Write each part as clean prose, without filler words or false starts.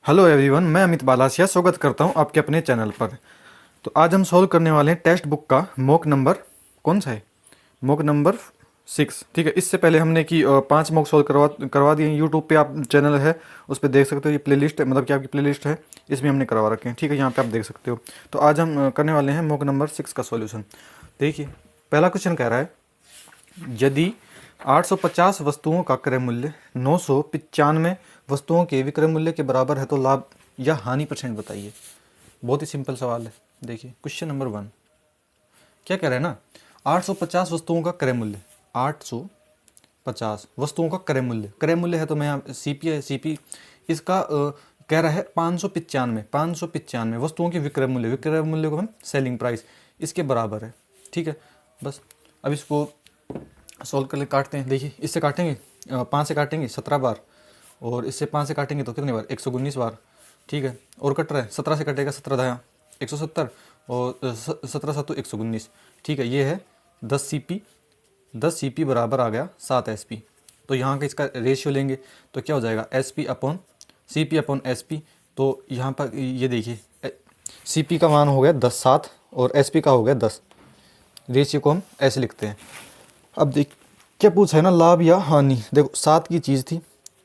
Hello everyone, मैं अमित बालासिया स्वागत करता हूं आपके अपने चैनल पर। तो आज हम सॉल्व करने वाले हैं टेक्स्ट बुक का मॉक नंबर कौन सा है, मॉक नंबर 6। ठीक है, इससे पहले हमने कि 5 मॉक सॉल्व करवा करवा दिए हैं। यूट्यूब पे आप चैनल है, उस पर देख सकते हो। ये प्लेलिस्ट है, मतलब कि आपकी प्लेलिस्ट है, इसमें हमने करवा रखे हैं। ठीक है, यहाँ पे आप देख सकते हो। तो आज हम करने वाले हैं मॉक नंबर 6 का सॉल्यूशन। देखिए, पहला क्वेश्चन कह रहा है, यदि 850 वस्तुओं का क्रय मूल्य 995 वस्तुओं के विक्रय मूल्य के बराबर है तो लाभ या हानि परसेंट बताइए। बहुत ही सिंपल सवाल है। देखिए क्वेश्चन नंबर 1 क्या कह रहा है ना, 850 वस्तुओं का क्रय मूल्य, 850 वस्तुओं का क्रय मूल्य है तो मैं यहाँ सीपी है, सीपी इसका कह रहा है 595 वस्तुओं के विक्रय मूल्य को हम सेलिंग प्राइस इसके बराबर है। ठीक है, बस अब इसको सोल्व कर ले, काटते हैं। देखिए इससे काटेंगे 5 से काटेंगे 17 बार, और इससे 5 से काटेंगे तो कितने बार, 119 बार। ठीक है, और कट रहा है 17 से कटेगा 17 दया 170 और 17 7 119। ठीक है, ये है 10 सीपी, 10 सीपी बराबर आ गया 7 एसपी। तो यहाँ का इसका रेशियो लेंगे तो क्या हो जाएगा, SP upon CP upon SP. तो यहाँ पर ये देखिए सीपी का मान हो गया 10 7 और एसपी का हो गया 10। रेशियो को हम ऐसे लिखते हैं। अब देख क्या पूछा है ना, लाभ या हानि। देखो 7 की चीज़ थी,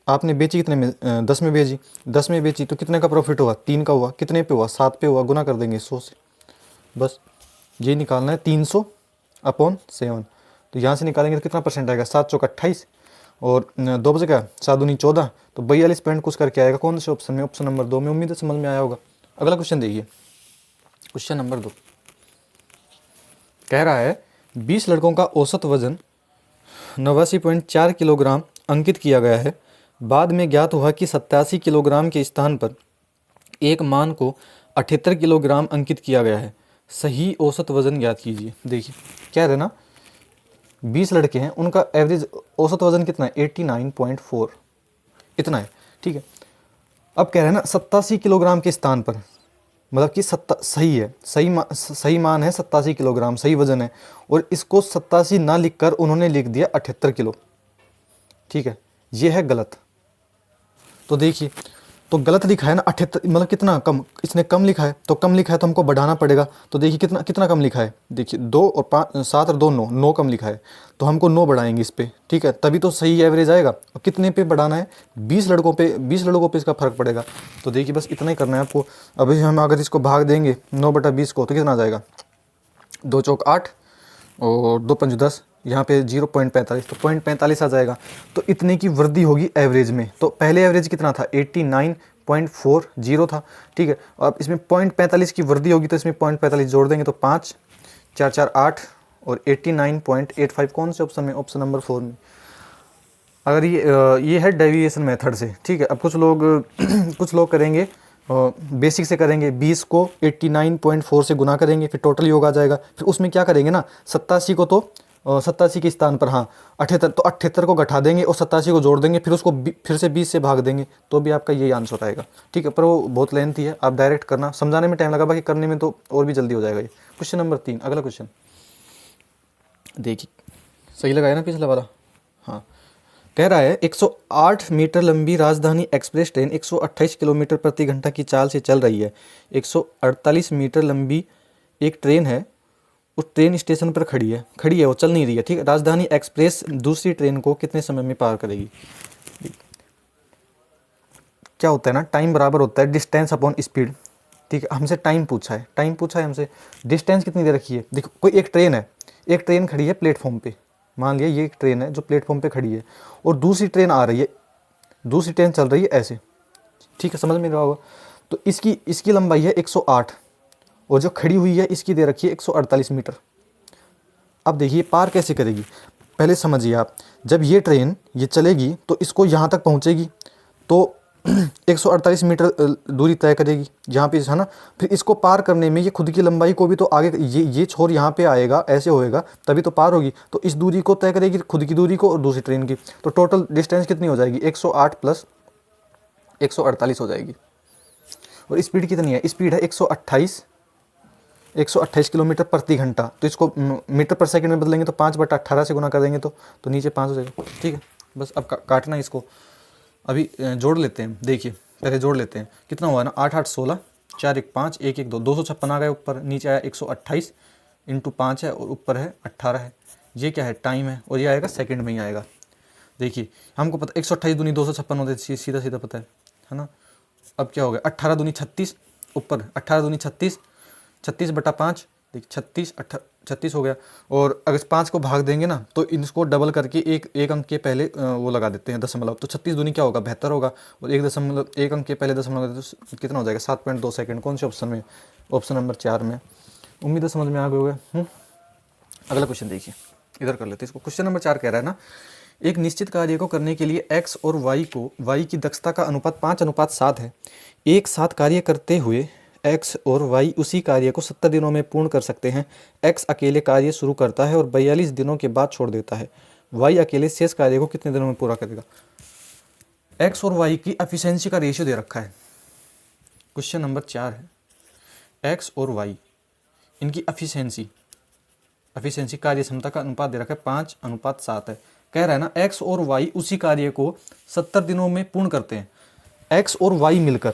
आपने बेची कितने में, 10 में बेची, 10 में बेची तो कितने का प्रॉफिट हुआ, 3 का हुआ। कितने पे हुआ, 7 पे हुआ। गुना कर देंगे 100 से, बस ये निकालना है 300 अपॉन 7। तो यहाँ से निकालेंगे तो कितना परसेंट आएगा, 7 चौक 28 और 2 बजे का 7 दूनी 14, तो 42 पॉइंट कुछ करके आएगा। कौन से ऑप्शन में, ऑप्शन नंबर 2 में। उम्मीद है समझ में आया होगा। अगला क्वेश्चन देखिए, क्वेश्चन नंबर 2 कह रहा है 20 लड़कों का औसत वजन 89.4 किलोग्राम अंकित किया गया है। बाद में ज्ञात हुआ कि 87 किलोग्राम के स्थान पर एक मान को 78 किलोग्राम अंकित किया गया है। सही औसत वजन ज्ञात कीजिए। देखिए क्या है ना, 20 लड़के हैं, उनका एवरेज औसत वजन कितना है, 89.4 इतना है। ठीक है, अब कह रहे हैं ना 87 किलोग्राम के स्थान पर, मतलब कि सही है, सही मान है 87 किलोग्राम, सही वजन है। और इसको 87 ना लिखकर उन्होंने लिख दिया 78 किलो। ठीक है, ये है गलत। तो देखिए, तो गलत लिखा है ना 78, मतलब कितना कम, इसने कम लिखा है, तो कम लिखा है तो हमको बढ़ाना पड़ेगा। तो देखिए कितना कितना कम लिखा है, देखिए 2 और 5 7 और 2 9, 9 कम लिखा है, तो हमको 9 बढ़ाएंगे इस पे। ठीक है, तभी तो सही एवरेज आएगा। और कितने पे बढ़ाना है, 20 लड़कों पे, 20 लड़कों पे इसका फर्क पड़ेगा। तो देखिए बस इतना ही करना है आपको। अभी हम अगर इसको भाग देंगे 9/20 को तो कितना आ जाएगा, 2 चौक 8 और 2 पंच 10, यहाँ पे 0.45, तो 0.45 आ जाएगा। तो इतने की वृद्धि होगी एवरेज में। तो पहले एवरेज कितना था, 89.40 था। ठीक है, अब इसमें 0.45 की वृद्धि होगी तो इसमें 0.45 जोड़ देंगे तो 5 4 4 8 और 89.85 कौन से ऑप्शन में, ऑप्शन नंबर 4 में। अगर ये है डेविएशन मेथड से। ठीक है, अब कुछ लोग कुछ लोग करेंगे बेसिक से करेंगे, 20 को 89.4 से गुना करेंगे, फिर टोटल योग आ जाएगा। फिर उसमें क्या करेंगे ना, 87 को तो 87 के स्थान पर, हाँ 78, तो 78 को घटा देंगे और 87 को जोड़ देंगे, फिर उसको फिर से 20 से भाग देंगे, तो भी आपका यही आंसर आएगा। ठीक है, पर वो बहुत लेंथी है, आप डायरेक्ट करना, समझाने में टाइम लगा, बाकी करने में तो और भी जल्दी हो जाएगा ये। क्वेश्चन नंबर 3, अगला क्वेश्चन देखिए, सही लगाया ना पिछला वाला। हाँ, कह रहा है 108 मीटर लंबी राजधानी एक्सप्रेस ट्रेन 128 किलोमीटर प्रति घंटा की चाल से चल रही है। 148 मीटर लंबी एक ट्रेन है, उस ट्रेन स्टेशन पर खड़ी है, वो चल नहीं रही है। ठीक है, राजधानी एक्सप्रेस दूसरी ट्रेन को कितने समय में पार करेगी। क्या होता है ना, टाइम बराबर होता है डिस्टेंस अपॉन स्पीड। ठीक है, हमसे टाइम पूछा है हमसे, डिस्टेंस कितनी दे रखी है। देखो कोई एक ट्रेन है, एक ट्रेन खड़ी है प्लेटफॉर्म पे, मान लिया ये एक ट्रेन है जो प्लेटफॉर्म पे खड़ी है, और दूसरी ट्रेन आ रही है, दूसरी ट्रेन चल रही है ऐसे। ठीक है, समझ में रहा होगा। तो इसकी लंबाई है 108 और जो खड़ी हुई है इसकी दे रखी है 148 मीटर। अब देखिए पार कैसे करेगी, पहले समझिए आप। जब ये ट्रेन ये चलेगी तो इसको यहाँ तक पहुँचेगी, तो 148 मीटर दूरी तय करेगी यहाँ पे, है ना। फिर इसको पार करने में ये खुद की लंबाई को भी तो आगे, ये छोर यहाँ पे आएगा, ऐसे होएगा तभी तो पार होगी। तो इस दूरी को तय करेगी, खुद की दूरी को और दूसरी ट्रेन की। तो टोटल डिस्टेंस कितनी हो जाएगी, 108 प्लस 148 हो जाएगी। और स्पीड कितनी है, स्पीड है 128 किलोमीटर प्रति घंटा। तो इसको मीटर पर सेकंड में बदलेंगे तो 5/18 से गुना कर देंगे तो नीचे 5 हो जाएगा। ठीक है, बस अब काटना इसको, अभी जोड़ लेते हैं। देखिए पहले जोड़ लेते हैं, कितना हुआ ना, 8 8 16, 4 1 5, 1 1 2, 256 आ गए ऊपर, नीचे आया 128 इंटू 5 है और ऊपर है 18 है। ये क्या है, टाइम है, और ये आएगा सेकंड में ही आएगा। देखिए हमको पता 128 दूनी 256 होते, सीधा सीधा पता है ना। अब क्या हो गया, 18 दूनी 36, ऊपर 18 दूनी 36, 36/5, देखिए 36 हो गया। और अगर 5 को भाग देंगे ना तो इसको डबल करके एक अंक के पहले वो लगा देते हैं दशमलव, तो 36 दूनी क्या होगा, 72 होगा। और एक अंक के पहले दशमलव तो कितना हो जाएगा, 7.2 सेकंड। कौन से ऑप्शन में, ऑप्शन नंबर 4 में। उम्मीद है समझ में आ गए होंगे। अगला क्वेश्चन देखिए, इधर कर लेते हैं इसको। क्वेश्चन नंबर 4 कह रहा है ना, एक निश्चित कार्य को करने के लिए x और y की दक्षता का अनुपात 5:7 है। एक साथ कार्य करते हुए x और y उसी कार्य को 70 दिनों में पूर्ण कर सकते हैं। x अकेले कार्य शुरू करता है और 42 दिनों के बाद छोड़ देता है। y अकेले शेष कार्य को कितने दिनों में पूरा करेगा। x और y की एफिशिएंसी का रेशियो दे रखा है। क्वेश्चन नंबर 4 है, x और y इनकी एफिशिएंसी कार्य क्षमता का अनुपात दे रखा है 5:7 है। कह रहा है ना, x और y उसी कार्य को 70 दिनों में पूर्ण करते हैं। x और y मिलकर,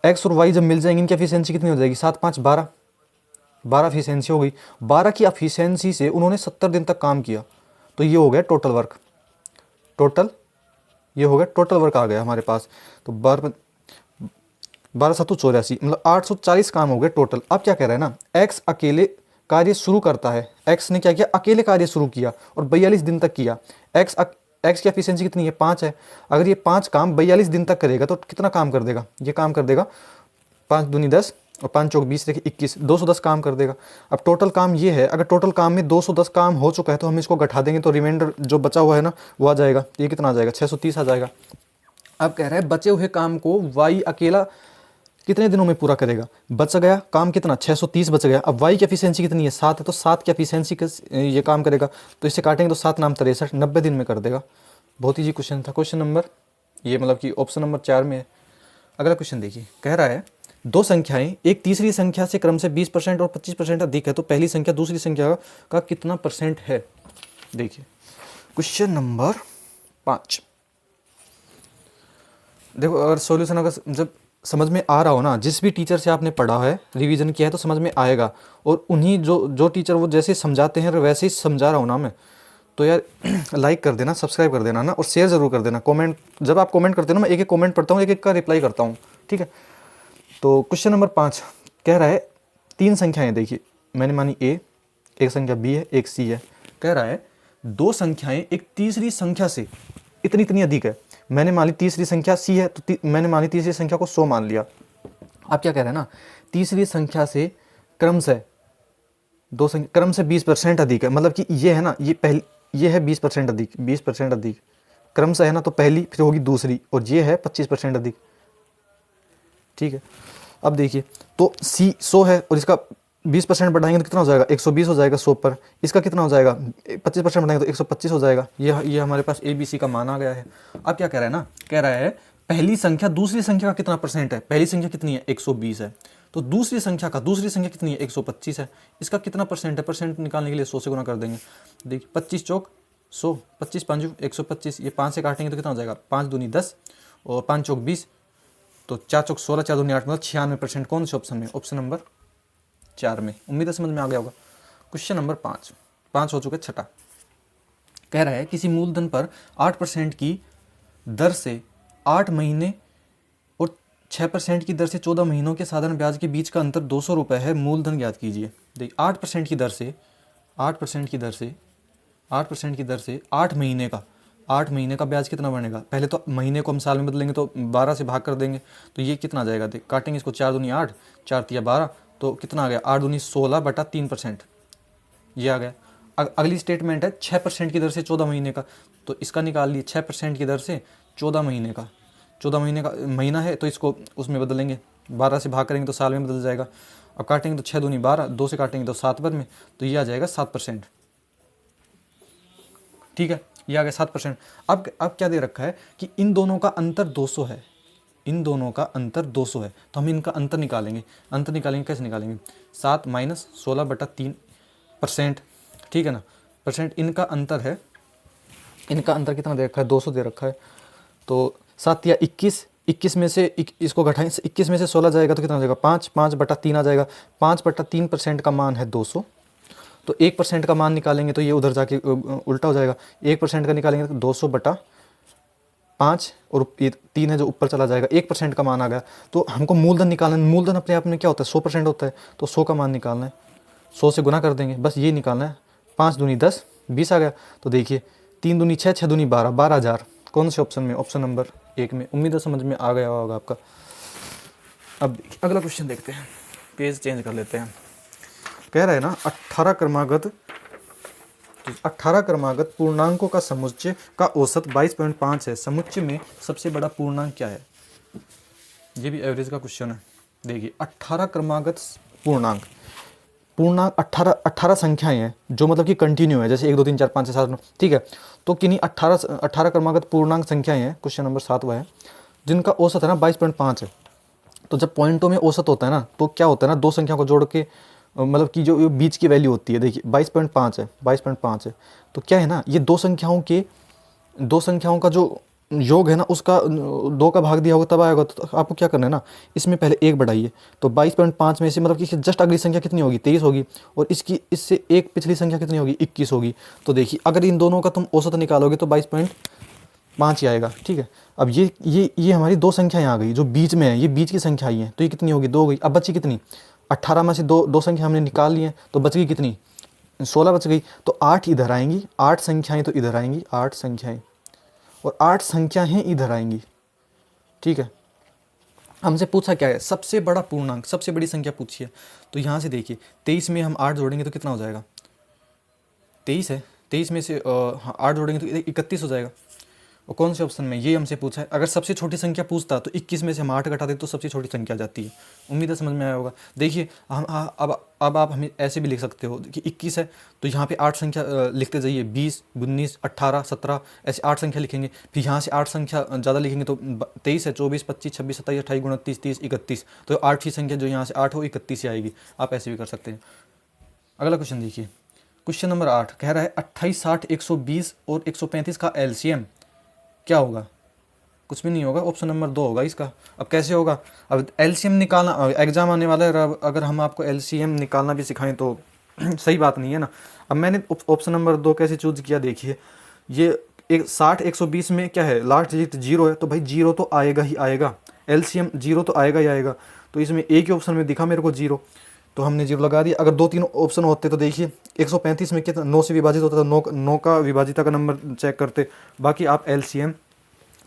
x और y जब मिल जाएंगे इनकी एफिशिएंसी कितनी हो जाएगी, 7 5 12, 12 एफिशिएंसी हो गई। 12 की एफिशिएंसी से उन्होंने 70 दिन तक काम किया, तो ये हो गया टोटल वर्क। ये हो गया टोटल वर्क आ गया हमारे पास। तो 12 7 84, मतलब 840 काम हो गए टोटल। अब क्या कह रहा है ना, x अकेले कार्य शुरू करता है, x ने क्या किया, अकेले कार्य शुरू किया और 42 दिन तक किया। x की एफिशिएंसी कितनी है, 5 है। अगर ये 5 काम 42 दिन तक करेगा तो कितना काम कर देगा, ये काम कर देगा 5 दूनी 10 और 5 चौक 20, देखिए 21, 210 काम कर देगा। अब टोटल काम ये है, अगर टोटल काम में 210 काम हो चुका है तो हम इसको घटा देंगे तो रिमाइंडर जो बचा हुआ है ना वो आ जाएगा। ये कितना आ जाएगा, 630 आ जाएगा। अब कह रहा है बचे हुए काम को y अकेला कितने दिनों में पूरा करेगा। बच गया काम कितना, 630 बच गया। अब y की एफिशिएंसी कितनी है, 7 है, तो 7 की एफिशिएंसी ये काम करेगा, तो इसे काटेंगे तो 7 नाम 63, 90 दिन में कर देगा। बहुत ईजी क्वेश्चन था। क्वेश्चन नंबर ये मतलब कि ऑप्शन नंबर 4 में है। अगला क्वेश्चन देखिए, कह रहा है दो संख्याएं एक तीसरी संख्या से क्रम से 20% और 25% अधिक है, तो पहली संख्या दूसरी संख्या का कितना परसेंट है। देखिए क्वेश्चन नंबर 5। देखो अगर सॉल्यूशन अगर जब समझ में आ रहा हो ना, जिस भी टीचर से आपने पढ़ा है, रिवीजन किया है, तो समझ में आएगा। और उन्हीं जो टीचर वो जैसे समझाते हैं वैसे ही समझा रहा हूँ ना मैं, तो यार लाइक कर देना, सब्सक्राइब कर देना ना, और शेयर ज़रूर कर देना। कमेंट जब आप कमेंट करते हो ना, मैं एक एक कमेंट पढ़ता हूँ, एक एक का रिप्लाई करता हूँ, ठीक है। तो क्वेश्चन नंबर 5 कह रहा है 3 संख्याएं, देखिए मैंने मानी A, एक संख्या B है, एक C है। कह रहा है दो संख्याएं एक तीसरी संख्या से इतनी इतनी अधिक है। मैंने मान ली तीसरी संख्या C है, तो मैंने मान ली तीसरी संख्या को 100 मान लिया। अब क्या कह रहा है ना, तीसरी संख्या से क्रम से दो संख्या क्रम से 20% अधिक है, मतलब कि ये है ना, ये पहली, ये है 20% अधिक, 20% अधिक क्रम से है ना, तो पहली फिर होगी दूसरी, और ये है 25% अधिक, ठीक है। अब देखिए तो C 100 है और इसका 20% बढ़ाएंगे तो कितना हो जाएगा, 120 हो जाएगा 100 पर। इसका कितना हो जाएगा, 25% बढ़ाएंगे तो 125 हो जाएगा। ये हमारे पास ABC का मान आ गया है। अब क्या कह रहा है ना, कह रहा है पहली संख्या दूसरी संख्या का कितना परसेंट है। पहली संख्या कितनी है, 120 है, तो दूसरी संख्या कितनी है, 125 है। इसका कितना परसेंट है, परसेंट निकालने के लिए 100 से गुना कर देंगे। देखिए 25 चौक 100, 25 5 125, ये 5 से काटेंगे तो कितना हो जाएगा, 5 दूनी 10 और 5 चौक 20, तो 4 चौक 16, 4 दूनी 8, मतलब 96%। कौन से ऑप्शन में, ऑप्शन नंबर 4 में। उम्मीद है समझ में आ गया होगा। क्वेश्चन नंबर 5 हो चुके, छठा। कह रहा है किसी मूलधन पर 8% की दर से 8 महीने और 6% की दर से 14 महीनों के साधारण ब्याज के बीच का अंतर 200 रुपये है, मूलधन ज्ञात कीजिए। देखिए 8% की दर से 8 महीने का ब्याज कितना बनेगा। पहले तो महीने को हम साल में बदलेंगे तो 12 से भाग कर देंगे, तो ये कितना आ जाएगा, देख काटेंगे इसको, 4 दूनी 8, 4 तिया 12, तो कितना आ गया, 8 दूनी 16/3%, ये आ गया। अगली स्टेटमेंट है 6% की दर से 14 महीने का, तो इसका निकाल लिए 6% की दर से 14 महीने का, 14 महीने का महीना है तो इसको उसमें बदलेंगे, 12 से भाग करेंगे तो साल में बदल जाएगा। अब काटेंगे तो 6 दूनी 12, 2 से काटेंगे तो 7 पर में, तो ये आ जाएगा 7%, ठीक है, ये आ गया 7%। अब क्या दे रखा है कि इन दोनों का अंतर 200 है, इन दोनों का अंतर 200 है, तो हम इनका अंतर निकालेंगे। कैसे निकालेंगे, 7 माइनस 16/3%, ठीक है ना, परसेंट इनका अंतर है। इनका अंतर कितना दे रखा है, 200 दे रखा है, तो 7 या 21, 21 में से इसको घटाएं, 21 में से 16 जाएगा तो कितना हो जाएगा 5, 5/3 आ जाएगा। 5/3% का मान है 200, तो 1% का मान निकालेंगे तो ये उधर जाके उल्टा हो जाएगा। 1% का निकालेंगे तो 200/5 और ये 3 है जो ऊपर चला जाएगा। 1% का मान आ गया, तो हमको मूलधन निकालना है। मूलधन अपने आप में क्या होता है 100% होता है, तो 100 का मान निकालना है, 100 से गुना कर देंगे, बस ये निकालना है। 5 दूनी 10, 20 आ गया। तो देखिए 3 दूनी 6, 6 दूनी 12, 12,000 कौन से ऑप्शन में, ऑप्शन नंबर 1 में। उम्मीद है समझ में आ गया होगा आपका। अब देखिए अगला क्वेश्चन देखते हैं, पेज चेंज कर लेते हैं। कह रहा है ना 18 क्रमागत पूर्णांकों का समुच्चय का औसत 22.5 है। समुच्चय में सबसे बड़ा पूर्णांक क्या है? ये भी एवरेज का क्वेश्चन है। देखिए 18 क्रमागत पूर्णांक 18 संख्याएं हैं जो मतलब कि कंटिन्यू है, जैसे 1 2 3 4 5 6 7 9, ठीक है। तो किन्हीं 18 क्रमागत पूर्णांक संख्याएं हैं, क्वेश्चन नंबर 7 वह है, जिनका औसत है ना 22.5 है। तो जब पॉइंटों में औसत होता है ना, तो क्या होता है ना, दो संख्या को जोड़ के मतलब कि जो बीच की वैल्यू होती है, देखिए 22.5 है, 22.5 है, तो क्या है ना, ये दो संख्याओं का जो योग है ना, उसका 2 का भाग दिया होगा तब आएगा। तो आपको क्या करना है ना, इसमें पहले 1 बढ़ाइए, तो 22.5 में से मतलब कि जस्ट अगली संख्या कितनी होगी 23 होगी, और इससे एक पिछली संख्या कितनी होगी 21 होगी। तो देखिए अगर इन दोनों का तुम औसत निकालोगे तो 22.5 ही आएगा, ठीक है। अब ये हमारी दो संख्याएं आ गई जो बीच में है, ये बीच की संख्या ही है, तो ये कितनी होगी 2 हो गई। अब बची कितनी 18 में से दो संख्या हमने निकाल ली है, तो बच गई कितनी 16 बच गई। तो 8 इधर आएंगी, 8 संख्याएं तो इधर आएंगी, 8 संख्याएं, और 8 संख्याएं इधर आएंगी, ठीक है। हमसे पूछा क्या है, सबसे बड़ा पूर्णांक, सबसे बड़ी संख्या पूछी है। तो यहाँ से देखिए 23 में हम 8 जोड़ेंगे तो कितना हो जाएगा, 23 है, 23 में से 8 जोड़ेंगे तो 31 हो जाएगा। और कौन से ऑप्शन में, ये हमसे पूछा है। अगर सबसे छोटी संख्या पूछता तो 21 में से हम 8 घटा देते तो सबसे छोटी संख्या आ जाती है। उम्मीद है समझ में आया होगा। देखिए हम अब आप हमें ऐसे भी लिख सकते हो कि 21 है तो यहाँ पे 8 संख्या लिखते जाइए, 20 19 18 17 ऐसे 8 संख्या लिखेंगे। फिर यहाँ से 8 संख्या ज़्यादा लिखेंगे तो 23 है, 24 25 26 27 28 29 30 31, तो 8वीं संख्या जो यहाँ से 8 हो 31 ही आएगी। आप ऐसे भी कर सकते हैं। अगला क्वेश्चन देखिए, क्वेश्चन नंबर 8 कह रहा है 28 60 120 और 135 का एलसीएम क्या होगा? कुछ भी नहीं होगा, ऑप्शन नंबर 2 होगा इसका। अब कैसे होगा, अब एलसीएम निकालना, एग्जाम आने वाला है, अगर हम आपको एलसीएम निकालना भी सिखाएं तो सही बात नहीं है ना। अब मैंने ऑप्शन नंबर 2 कैसे चूज किया, देखिए ये 60 120 में क्या है, लास्ट डिजिट 0 है, तो भाई 0 तो आएगा ही आएगा, एलसीएम 0 तो आएगा ही आएगा। तो इसमें एक ही ऑप्शन में दिखा मेरे को 0, तो हमने 0 लगा दिया। अगर 2 3 ऑप्शन होते तो देखिए 135 में कितना 9 से विभाजित होता तो 9 का विभाजिता का नंबर चेक करते। बाकी आप एलसीएम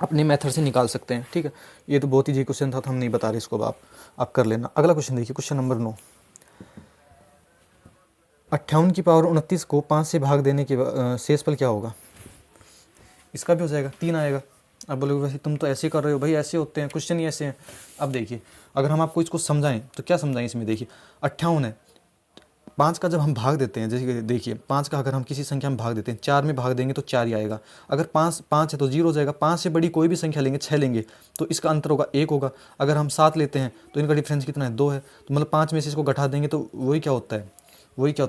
अपने मेथड से निकाल सकते हैं, ठीक है। ये तो बहुत ही जी क्वेश्चन था तो हम नहीं बता रहे इसको, आप कर लेना। अगला क्वेश्चन देखिए, क्वेश्चन नंबर 9, 58 की पावर 29 को 5 से भाग देने के शेषफल क्या होगा? इसका भी हो जाएगा 3 आएगा। अब बोलोगे वैसे तुम तो ऐसे कर रहे हो भाई, ऐसे होते हैं क्वेश्चन ही ऐसे हैं। अब देखिए अगर हम आपको इसको समझाएं तो क्या समझाएं, इसमें देखिए 58 है, 5 का जब हम भाग देते हैं, जैसे देखिए 5 का अगर हम किसी संख्या में भाग देते हैं, 4 में भाग देंगे तो 4 ही आएगा। अगर 5 है तो 0 हो जाएगा। 5 से बड़ी कोई भी संख्या लेंगे, 6 लेंगे तो इसका अंतर होगा 1 होगा। अगर हम 7 लेते हैं तो इनका डिफरेंस कितना है 2 है, तो मतलब 5 में से इसको घटा देंगे तो वही क्या होता है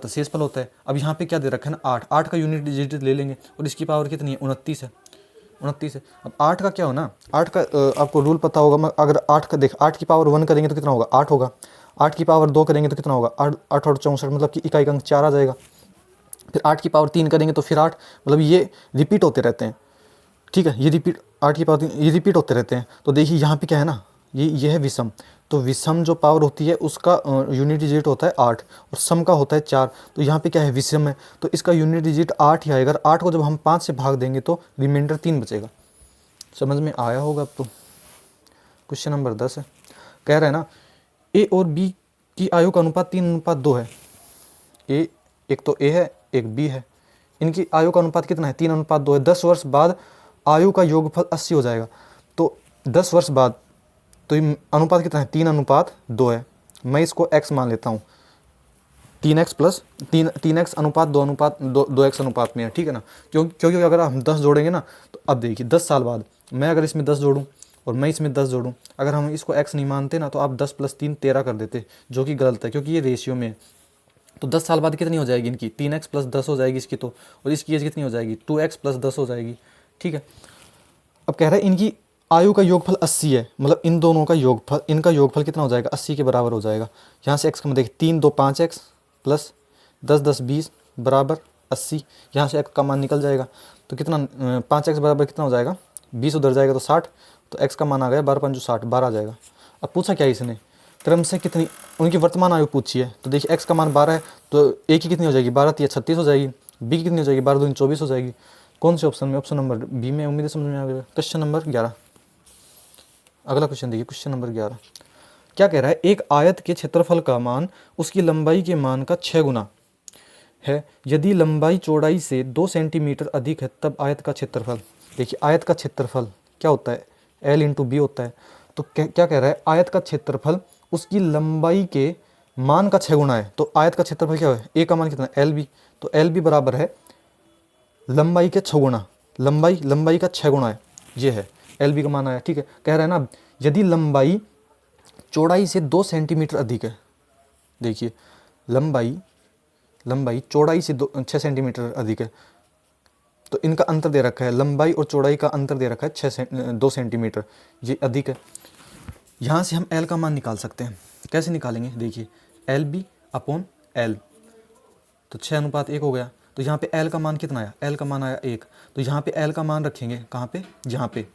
शेषफल होता है। अब यहाँ पे क्या दे रखा है ना 8 का यूनिट डिजिट ले लेंगे और इसकी पावर कितनी है 29 है, 29 है। अब 8 का क्या हो ना, 8 का आपको रूल पता होगा। अगर 8 का 8 की पावर 1 करेंगे तो कितना होगा 8 होगा। 8 की पावर 2 करेंगे तो कितना होगा 8 और 64, मतलब कि इकाई का अंक 4 आ जाएगा। फिर 8 की पावर 3 करेंगे तो फिर 8, मतलब ये रिपीट होते रहते हैं, ठीक है। ये रिपीट 8 की पावर 3 ये रिपीट होते रहते हैं। तो देखिए यहाँ पे क्या है ना, ये है विषम, तो विषम जो पावर होती है उसका यूनिट डिजिट होता है 8 और सम का होता है 4। तो यहाँ पे क्या है विषम है, तो इसका यूनिट डिजिट 8 ही आएगा। अगर 8 को जब हम 5 से भाग देंगे तो रिमाइंडर 3 बचेगा। समझ में आया होगा अब तो। क्वेश्चन नंबर 10 है, कह रहा है ना ए और बी की आयु का अनुपात 3:2 है। एक तो ए है एक बी है, इनकी आयु का अनुपात कितना है 3:2 है। 10 वर्ष बाद आयु का योगफल 80 हो जाएगा। तो 10 वर्ष बाद तो ये अनुपात कितना है 3:2 है। मैं इसको x मान लेता हूँ, 3x अनुपात 2x अनुपात में है, ठीक है ना। क्योंकि अगर हम 10 जोड़ेंगे ना, तो अब देखिए 10 साल बाद मैं अगर इसमें 10 जोड़ूँ और मैं इसमें 10 जोड़ूँ, अगर हम इसको x नहीं मानते ना तो आप 10 + 3 13 कर देते, जो कि गलत है क्योंकि ये रेशियो में है। तो 10 साल बाद कितनी हो जाएगी इनकी 3x + 10 हो जाएगी इसकी, तो और इसकी एज कितनी हो जाएगी 2x + 10 हो जाएगी, ठीक है। अब कह रहा है इनकी आयु का योगफल 80 है, मतलब इन दोनों का योगफल, इनका योगफल कितना हो जाएगा, 80 के बराबर हो जाएगा। यहाँ से x का मान देखिए 3 2 5 x प्लस 10 10 20 बराबर 80। यहाँ से x का मान निकल जाएगा तो कितना, 5x बराबर कितना हो जाएगा, 20 उधर जाएगा तो 60, तो x का मान आ गया 12 5 60, 12 आ जाएगा। अब पूछा क्या इसने, क्रम से कितनी उनकी वर्तमान आयु पूछी है, तो देखिए x का मान 12 है तो a की कितनी हो जाएगी, 12 3 36 हो जाएगी, b की कितनी हो जाएगी, 12 2 24 हो जाएगी। कौन से ऑप्शन में, ऑप्शन नंबर बी में। उम्मीद है समझ में आ गया। क्वेश्चन नंबर 11, अगला क्वेश्चन देखिए, क्वेश्चन नंबर 11 क्या कह रहा है, एक आयत के क्षेत्रफल का मान उसकी लंबाई के मान का 6 गुना है, यदि लंबाई चौड़ाई से 2 सेंटीमीटर अधिक है तब आयत का क्षेत्रफल। देखिए आयत का क्षेत्रफल क्या होता है, L इंटू बी होता है। तो क्या कह रहा है, आयत का क्षेत्रफल उसकी लंबाई के मान का 6 गुना है, तो आयत का क्षेत्रफल क्या है, ए का मान कितना है, LB, तो LB बराबर है लंबाई के 6 गुना, लंबाई का 6 गुना है, ये है LB का मान आया। ठीक है, कह रहा है ना यदि लंबाई चौड़ाई से 2 सेंटीमीटर अधिक है, देखिए लंबाई चौड़ाई से 6 सेंटीमीटर अधिक है, तो इनका अंतर दे रखा है, लंबाई और चौड़ाई का अंतर दे रखा है 2 सेंटीमीटर, ये अधिक है। यहाँ से हम L का मान निकाल सकते हैं, कैसे निकालेंगे, देखिए LB अपॉन L, तो 6:1 हो गया। तो यहाँ पे L का मान कितना आया, L का मान आया 1, तो यहाँ पे L का मान रखेंगे कहाँ पे, यहाँ पे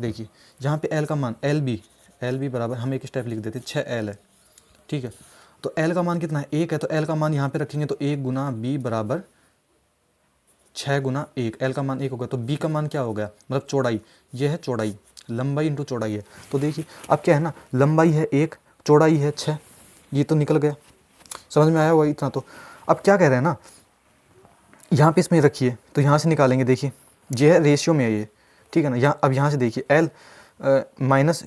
देखिए, यहाँ पे L का मान LB बराबर, हम एक स्टेप लिख देते 6L है। ठीक है, तो L का मान कितना है, 1 है, तो L का मान यहाँ पे रखेंगे तो 1 गुना B बराबर 6 गुना 1, L का मान 1 होगा, तो B का मान क्या हो गया, मतलब चौड़ाई, ये है चौड़ाई, लंबाई इंटू चौड़ाई है। तो देखिए अब क्या है ना, लंबाई है 1, चौड़ाई है 6, ये तो निकल गया, समझ में आया होगा इतना। तो अब क्या कह रहे हैं ना, यहाँ पे इसमें रखिए, तो यहाँ से निकालेंगे, देखिए ये है रेशियो में है ये, ठीक है ना। यहाँ अब यहाँ से देखिए L माइनस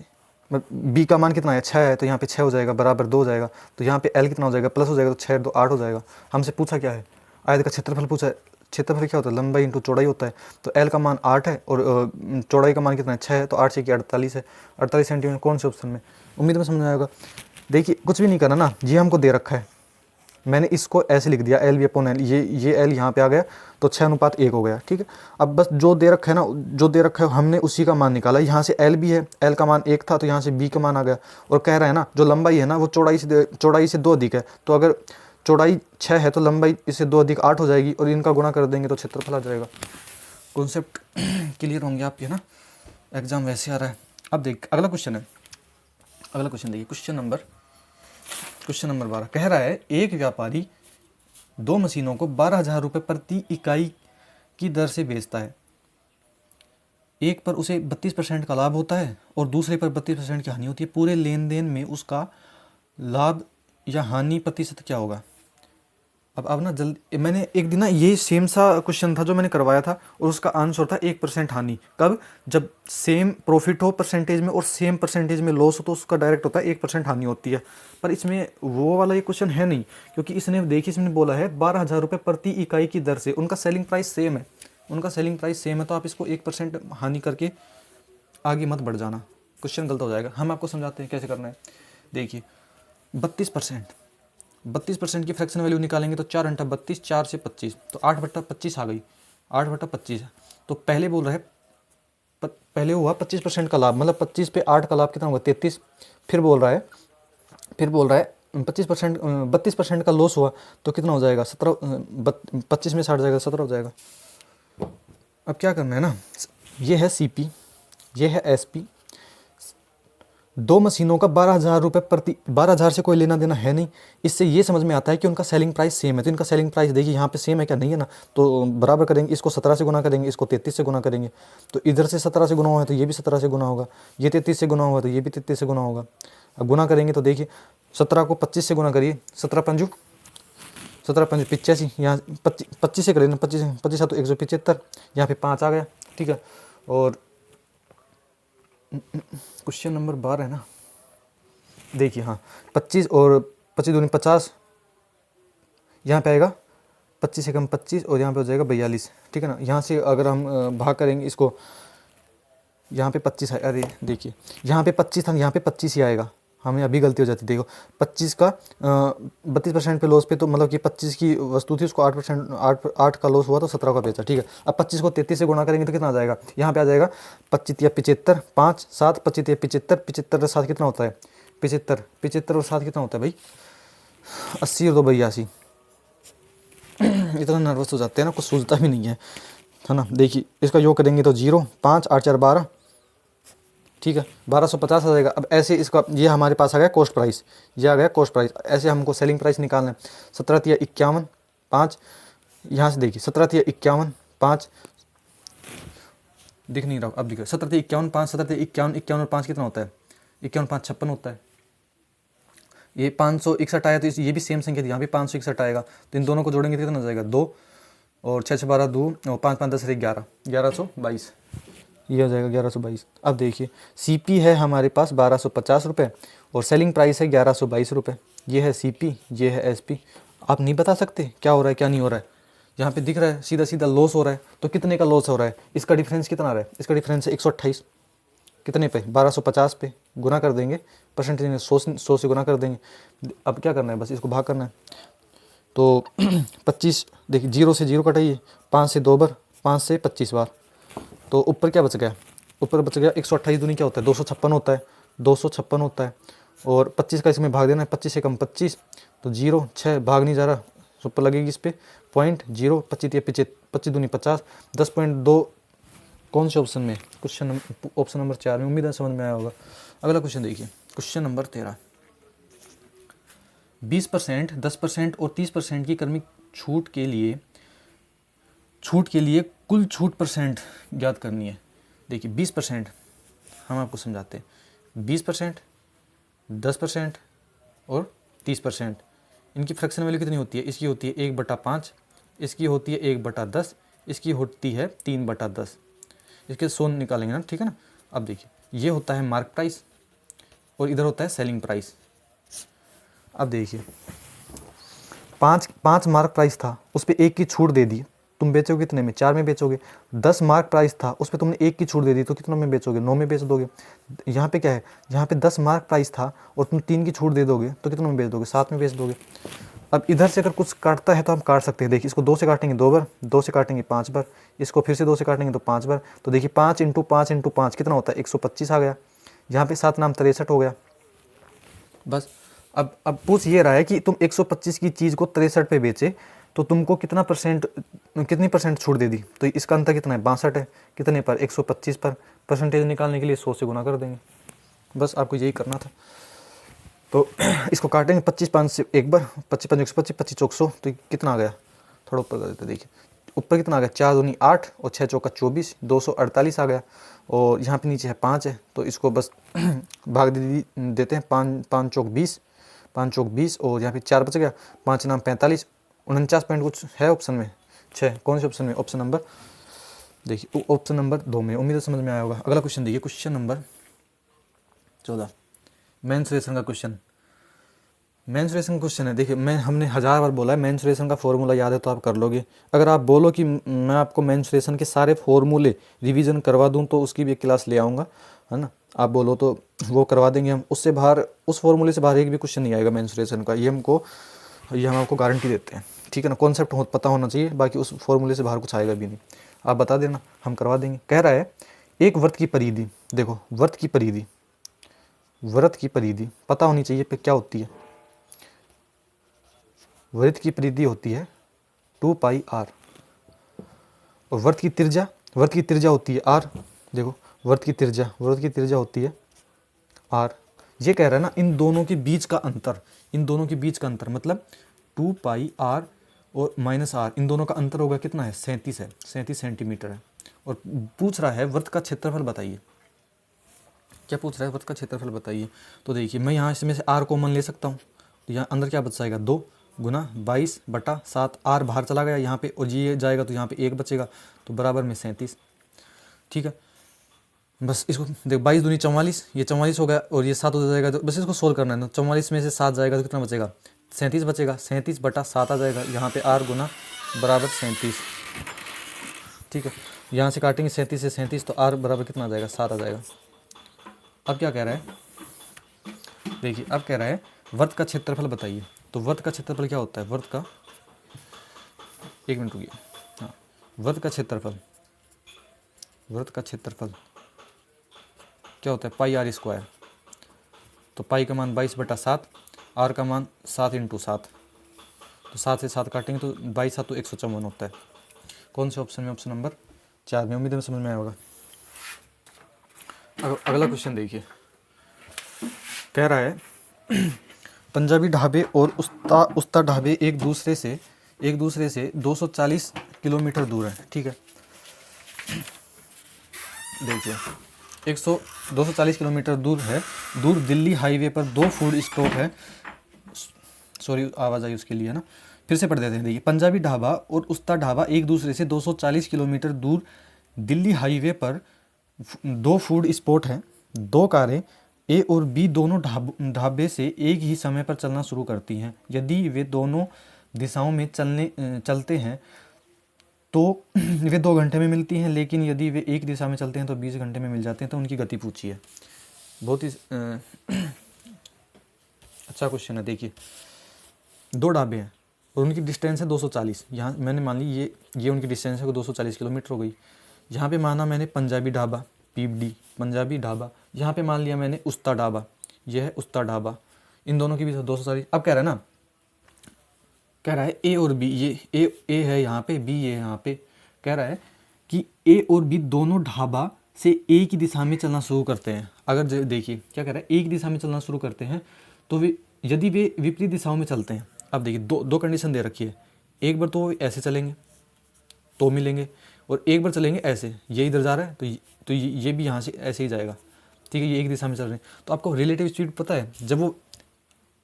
B का मान कितना है, 6 है, तो यहाँ पे 6 हो जाएगा बराबर 2 हो जाएगा, तो यहाँ पे L कितना हो जाएगा, प्लस हो जाएगा, तो 6 2 8 हो जाएगा। हमसे पूछा क्या है, आयत का क्षेत्रफल पूछा है, क्षेत्रफल क्या होता है, लंबाई इंटू चौड़ाई होता है, तो L का मान 8 है और चौड़ाई का मान कितना है, 6 है, तो 8 से 48 है, 48 सेंटीमीटर। कौन से ऑप्शन में, उम्मीद में समझ में आएगा। देखिए कुछ भी नहीं करना ना, ये हमको दे रखा है, मैंने इसको ऐसे लिख दिया LB अपॉन L, ये L यहाँ पे आ गया तो 6:1 हो गया। ठीक है, अब बस जो दे रखा है ना, जो दे रखा है हमने उसी का मान निकाला। यहाँ से LB है, L का मान 1 था, तो यहाँ से B का मान आ गया, और कह रहा है ना जो लंबाई है ना वो चौड़ाई से 2 अधिक है, तो अगर चौड़ाई 6 है तो लंबाई इससे 2 अधिक 8 हो जाएगी, और इनका गुणा कर देंगे तो क्षेत्रफल आ जाएगा। कॉन्सेप्ट क्लियर होंगे आपके ना, एग्जाम वैसे आ रहा है। अब देख अगला क्वेश्चन है, अगला क्वेश्चन देखिए, क्वेश्चन नंबर 12 कह रहा है, एक व्यापारी 2 मशीनों को 12,000 रुपये प्रति इकाई की दर से बेचता है। एक पर उसे 32% का लाभ होता है और दूसरे पर 32% की हानि होती है। पूरे लेन देन में उसका लाभ या हानि प्रतिशत क्या होगा। अब ना जल्दी, मैंने एक दिन ना ये सेम सा क्वेश्चन था जो मैंने करवाया था, और उसका आंसर था 1% हानि। कब, जब सेम प्रॉफिट हो परसेंटेज में और सेम परसेंटेज में लॉस हो तो उसका डायरेक्ट होता है 1% हानि होती है। पर इसमें वो वाला ये क्वेश्चन है नहीं, क्योंकि इसने देखिए इसमें बोला है 12,000 रुपये प्रति इकाई की दर से, उनका सेलिंग प्राइस सेम है, उनका सेलिंग प्राइस सेम है, तो आप इसको 1% हानि करके आगे मत बढ़ जाना, क्वेश्चन गलत हो जाएगा। हम आपको समझाते हैं कैसे करना है। देखिए 32% की फ्रैक्शन वैल्यू निकालेंगे तो 4 × 32, 4 से 25, तो 8/25 आ गई, 8/25 है। तो पहले बोल रहा है, पहले हुआ 25% का लाभ, मतलब 25 पे 8 का लाभ कितना होगा, 33। फिर बोल रहा है 32% का लॉस हुआ तो कितना हो जाएगा, 17, 25 में 60 जाएगा, 17 हो जाएगा। अब क्या करना है ना, ये है CP, ये है SP, 2 मशीनों का 12,000 रुपये प्रति, 12,000 से कोई लेना देना है नहीं। इससे ये समझ में आता है कि उनका सेलिंग प्राइस सेम है, तो इनका सेलिंग प्राइस देखिए यहाँ पे सेम है क्या, नहीं है ना, तो बराबर करेंगे, इसको 17 से गुना करेंगे, इसको 33 से गुना करेंगे, तो इधर से 17 से गुना हुआ है तो ये भी 17 से गुना होगा, ये 33 से गुना हुआ तो ये भी 33 से गुना होगा। अब गुना करेंगे तो देखिए 17 को 25 से गुना करिए, 17 पंजू 85, यहाँ 25 से करें ना, 25 तो 175, यहाँ पे 5 आ गया। ठीक है, और क्वेश्चन नंबर 12 है ना, देखिए हाँ 25 और 25 दूनी 50, यहाँ पे आएगा 25 से कम 25 और यहाँ पे हो जाएगा 42। ठीक है ना, यहाँ से अगर हम भाग करेंगे इसको, यहाँ पे 25 है, अरे देखिए यहाँ पे 25 था, यहाँ पे 25 ही आएगा, हमें अभी गलती हो जाती है। देखो 25 का 32% पे लॉस पे, तो मतलब कि 25 की वस्तु थी, उसको 8% 8 का लॉस हुआ तो 17 का बेचा। ठीक है, अब 25 को 33 से गुणा करेंगे तो कितना आ जाएगा, यहाँ पे आ जाएगा 25 या 75, 5 7 25 या 75, 75 और 7 कितना होता है 75, 75 और 7 कितना होता है भाई 80 और 2 82। इतना नर्वस हो जाते हैं ना, कुछ सूझता भी नहीं है ना। देखिए इसका योग करेंगे तो 0 5 8 4 12, ठीक है 1250 आ जाएगा। अब ऐसे इसका ये हमारे पास आ गया कॉस्ट प्राइस, ये आ गया कॉस्ट प्राइस। ऐसे हमको सेलिंग प्राइस निकालना है। 17 या 51 5, यहाँ से देखिए 17 या 51 5, दिख नहीं रहा, अब दिख रहा है 17 51 5, 17 51 51 और 5 कितना होता है 51 5 56 होता है। ये 561 आया तो ये भी सेम संख्या थी, यहाँ भी 561 आएगा, तो इन दोनों को जोड़ेंगे तो कितना हो जाएगा 2 और 6 6 12 2 और 5 5 10 11 1122, ये हो जाएगा 1122। अब देखिए सीपी है हमारे पास 1250 रुपये और सेलिंग प्राइस है 1122 रुपये। ये है सीपी, ये है एसपी। आप नहीं बता सकते क्या हो रहा है क्या नहीं हो रहा है, यहाँ पे दिख रहा है सीधा सीधा लॉस हो रहा है, तो कितने का लॉस हो रहा है, इसका डिफरेंस कितना आ रहा है, इसका डिफरेंस है 128, कितने पे 1250 पे गुना कर देंगे, परसेंटेज में 100 से गुना कर देंगे। अब क्या करना है, बस इसको भाग करना है। तो 25 देखिए 0 से 0 कटाइए, 5 से 2 बार, 5 से 25 बार, तो ऊपर क्या बच गया, ऊपर बच गया 128 दूनी क्या होता है 256 होता है, 256 होता है। और 25 का इसमें भाग देना है, 25 से कम 25, तो 0 6 भाग नहीं जा रहा, ऊपर लगेगी इस पर 0.0, 25 या 25 दूनी 50, 10.2 कौन से ऑप्शन में, क्वेश्चन ऑप्शन नंबर 4 में। उम्मीद है समझ में आया होगा। अगला क्वेश्चन देखिए, क्वेश्चन नंबर 13। 20%, 10% और 30% की क्रमिक छूट के लिए कुल छूट परसेंट ज्ञात करनी है। देखिए 20% हम आपको समझाते हैं, 20%, 10% और 30%, इनकी फ्रैक्शन वैल्यू कितनी होती है, इसकी होती है 1/5, इसकी होती है 1/10, इसकी होती है 3/10। इसके 100 निकालेंगे ना, ठीक है ना। अब देखिए ये होता है मार्क प्राइस और इधर होता है सेलिंग प्राइस। अब देखिए 5 मार्क प्राइस था, उस पर 1 की छूट दे दी, तुम बेचोगे कितने में 4 में बेचोगे। 10 मार्क प्राइस था, उस पर तुमने 1 की छूट दे दी, तो कितनों में बेचोगे 9 में बेच दोगे। यहाँ पे क्या है, यहाँ पे 10 मार्क प्राइस था और तुम 3 की छूट दे दोगे तो कितनों में बेच दोगे 7 में बेच दोगे। अब इधर से अगर कुछ काटता है तो हम काट सकते हैं। देखिए इसको 2 से काटेंगे 2 बार, 2 से काटेंगे 5 बार, इसको फिर से 2 से काटेंगे तो 5 बार, तो देखिए 5 × 5 × 5 कितना होता है 125 आ गया। यहाँ पे 7 नाम 63 हो गया। बस अब पूछ ये रहा है कि तुम 125 की चीज़ को 63 पे बेचे तो तुमको कितनी परसेंट छूट दे दी, तो इसका अंतर कितना है 62 है, कितने पर 125 पर। परसेंटेज निकालने के लिए 100 से गुना कर देंगे, बस आपको यही करना था। तो इसको काटेंगे 25 5 से एक बार, 25 5 125, 25 चौक 100, तो कितना आ गया, थोड़ा ऊपर कर देते। देखिए ऊपर कितना आ गया 4 दूनी 8 और 6 चौका 24, 248 आ गया। और यहाँ पे नीचे है 5 है, तो इसको बस भाग देते हैं, 5 चौक 20, 5 चौक 20 और यहाँ पे 4 बच गया, 5 नाम 45, 49 पॉइंट कुछ है ऑप्शन में 6, कौन से ऑप्शन में, ऑप्शन नंबर देखिए ऑप्शन नंबर 2 में। उम्मीद है समझ में आया होगा। अगला क्वेश्चन देखिए, क्वेश्चन नंबर 14, मेंसुरेशन का क्वेश्चन। मेंसुरेशन क्वेश्चन है। देखिए हमने 1000 बार बोला है मेंसुरेशन का फॉर्मूला याद है तो आप कर लोगे। अगर आप बोलो कि मैं आपको मेंसुरेशन के सारे फॉर्मूले रिवीजन करवा दूं तो उसकी भी एक क्लास ले आऊँगा, है ना। आप बोलो तो वो करवा देंगे हम, उससे बाहर उस फॉर्मूले से बाहर एक भी क्वेश्चन नहीं आएगा मेंसुरेशन का, ये हम आपको गारंटी देते हैं, ठीक है ना। कॉन्सेप्ट पता होना चाहिए, बाकी उस फॉर्मूले से बाहर कुछ आएगा भी नहीं। आप बता देना, हम करवा देंगे। कह रहा है एक वृत्त की परिधि, देखो वृत्त की परिधि पता होनी चाहिए पे क्या होती है। वृत्त की परिधि होती है 2πr और वृत्त की त्रिज्या होती है r। देखो वृत्त की त्रिज्या होती है r। ये कह रहा है ना इन दोनों के बीच का अंतर मतलब 2πr और -r, इन दोनों का अंतर होगा कितना है 37 सेंटीमीटर है। और पूछ रहा है वृत्त का क्षेत्रफल बताइए। क्या पूछ रहा है, वृत्त का क्षेत्रफल बताइए। तो देखिए मैं यहाँ इसमें से r कॉमन ले सकता हूँ, तो यहाँ अंदर क्या बच जाएगा 2 गुना 22/7, r बाहर चला गया यहाँ पे और ये जाएगा तो यहाँ पे 1 बचेगा, तो बराबर में 37, ठीक है। बस इसको देख 22 दूनी 44, ये 44 हो गया और ये 7 हो जाएगा, तो बस इसको सोल्व करना है। 44 में से 7 जाएगा तो कितना बचेगा 37 बचेगा, 37/7 आ जाएगा, यहाँ पे r गुना बराबर 37, ठीक है। यहाँ से काटेंगे 37 से 37 तो r बराबर कितना आ जाएगा 7 आ जाएगा। अब क्या कह रहा है देखिए अब कह रहा है वृत्त का क्षेत्रफल बताइए। तो वृत्त का क्षेत्रफल क्या होता है, वृत्त का, एक मिनट रुकिए, हाँ, वृत्त का क्षेत्रफल, वृत्त का क्षेत्रफल क्या होता है, पाई आर स्क्वायर। तो पाई का मान 22/7, आर का मान 7 × 7, तो 7 से 7 काटेंगे तो 22 7 154 होता है। कौन से ऑप्शन में, ऑप्शन नंबर 4 में। उम्मीद है समझ में आया होगा। अगला क्वेश्चन देखिए, कह रहा है पंजाबी ढाबे और उस्ता ढाबे एक दूसरे से 240 किलोमीटर दूर है, ठीक है। देखिए 240 किलोमीटर दूर दिल्ली हाईवे पर 2 फूड स्टॉप है। सॉरी आवाज़ आई उसके लिए, है ना, फिर से पढ़ देते हैं। देखिए पंजाबी ढाबा और उस्ता ढाबा एक दूसरे से 240 किलोमीटर दूर दिल्ली हाईवे पर 2 फूड स्पॉट हैं। 2 कारें ए और बी दोनों ढाबे से एक ही समय पर चलना शुरू करती हैं। यदि वे दोनों दिशाओं में चलते हैं तो वे 2 घंटे में मिलती हैं, लेकिन यदि वे एक दिशा में चलते हैं तो 20 घंटे में मिल जाते हैं। तो उनकी गति पूछी है। बहुत ही अच्छा क्वेश्चन है। देखिए 2 ढाबे हैं और उनकी डिस्टेंस है 240। यहाँ मैंने मान ली ये उनकी डिस्टेंस है 240 किलोमीटर हो गई। यहाँ पे माना मैंने पंजाबी ढाबा, पीबडी पंजाबी ढाबा, यहाँ पे मान लिया मैंने उस्ता ढाबा, यह है उस्ता ढाबा, इन दोनों की भी 240। अब कह रहा है ना, कह रहा है ए और बी, ये ए है यहाँ पे, बी ये यहाँ पे, कह रहा है कि ए और बी दोनों ढाबा से एक ही दिशा में चलना शुरू करते हैं। अगर देखिए क्या कह रहा है, एक दिशा में चलना शुरू करते हैं तो वे, यदि वे विपरीत दिशाओं में चलते हैं। अब देखिए दो कंडीशन दे रखी है। एक बार तो ऐसे चलेंगे तो मिलेंगे, और एक बार चलेंगे ऐसे, ये इधर जा रहा है तो ये भी यहाँ से ऐसे ही जाएगा, ठीक है, ये एक दिशा में चल रहे हैं। तो आपको रिलेटिव स्पीड पता है, जब वो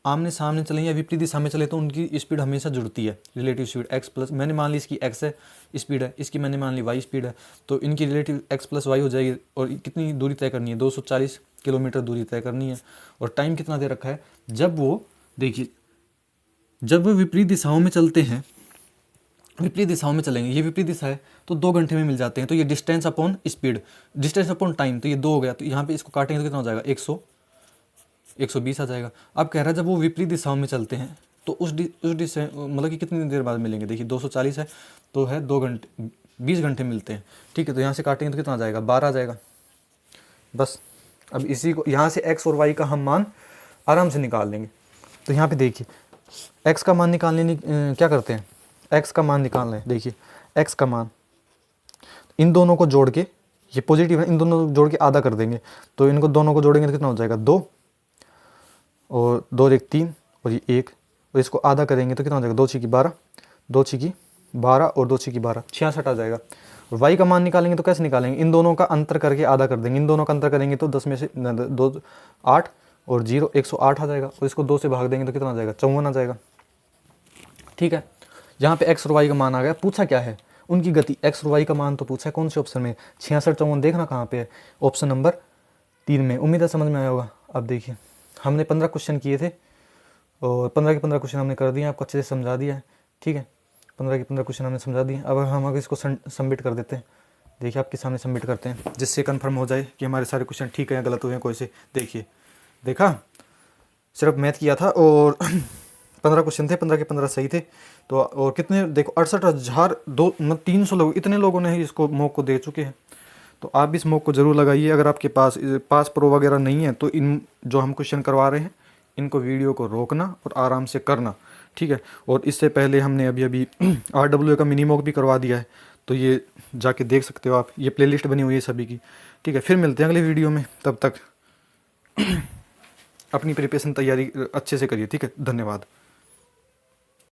आमने सामने चलें या विपरीत दिशा में चले तो उनकी स्पीड हमेशा जुड़ती है। रिलेटिव स्पीड x प्लस, मैंने मान ली इसकी x है स्पीड है, इसकी मैंने मान ली y स्पीड है, तो इनकी रिलेटिव x प्लस y हो जाएगी। और कितनी दूरी तय करनी है, 240 किलोमीटर दूरी तय करनी है। और टाइम कितना दे रखा है, जब वो देखिए जब वो विपरीत दिशाओं में चलते हैं, विपरीत दिशाओं में चलेंगे, ये विपरीत दिशा है तो 2 घंटे में मिल जाते हैं। तो ये distance upon speed, distance upon time, तो ये 2 हो गया। तो यहाँ पे इसको काटेंगे तो कितना हो जाएगा, 120 आ जाएगा। अब कह रहा है जब वो विपरीत दिशाओं में चलते हैं तो उस दिशा मतलब कि कितनी देर बाद मिलेंगे। देखिए 240 है तो है 2 घंटे, 20 घंटे मिलते हैं, ठीक है। तो यहाँ से काटेंगे तो कितना आ जाएगा, 12 आ जाएगा बस। अब इसी को यहाँ से x और y का हम मान आराम से निकाल लेंगे। तो यहाँ पे देखिए x का मान निकालने क्या करते हैं, x का मान निकाल रहे हैं। देखिए x का मान इन दोनों को जोड़ के, ये पॉजिटिव है, इन दोनों को जोड़ के आधा कर देंगे। तो इनको दोनों को जोड़ेंगे तो कितना हो जाएगा, 2 और 2 1 3 और ये 1, और इसको आधा करेंगे तो कितना हो जाएगा, 2 6 12, 2 6 12 और 2 6 12, 66 आ जाएगा। और y का मान निकालेंगे तो कैसे निकालेंगे, इन दोनों का अंतर करके आधा कर देंगे। इन दोनों का अंतर करेंगे तो 10 में से 2 8 और 0 108 आ जाएगा। और इसको 2 से भाग देंगे तो कितना आ जाएगा, 54 आ जाएगा, ठीक है। यहाँ पे x और y का मान आ गया। पूछा क्या है, उनकी गति। x और y का मान तो पूछा है कौन से ऑप्शन में, 66 54 देखना कहाँ पे है, ऑप्शन नंबर 3 में। उम्मीद है समझ में आया होगा। अब देखिए हमने 15 क्वेश्चन किए थे और 15 के 15 क्वेश्चन हमने कर दिए, आपको अच्छे से समझा दिया है, ठीक है। 15 के 15 क्वेश्चन हमने समझा दिए। अब हम अगर इसको सबमिट कर देते हैं, देखिए आपके सामने सबमिट करते हैं, जिससे कंफर्म हो जाए कि हमारे सारे क्वेश्चन ठीक है या गलत हुए हैं कोई से। देखिए देखा, सिर्फ मैथ किया था और 15 क्वेश्चन थे, 15 के 15 सही थे। तो और कितने देखो 68,000 300 लोग, इतने लोगों ने ही इसको मॉक को दे चुके हैं। तो आप भी इस मॉक को ज़रूर लगाइए। अगर आपके पास प्रो वगैरह नहीं है तो इन जो हम क्वेश्चन करवा रहे हैं इनको वीडियो को रोकना और आराम से करना, ठीक है। और इससे पहले हमने अभी RWA का मिनी मॉक भी करवा दिया है, तो ये जाके देख सकते हो आप। ये प्लेलिस्ट बनी हुई है सभी की, ठीक है। फिर मिलते हैं अगले वीडियो में, तब तक अपनी प्रिपरेशन तैयारी अच्छे से करिए, ठीक है। धन्यवाद।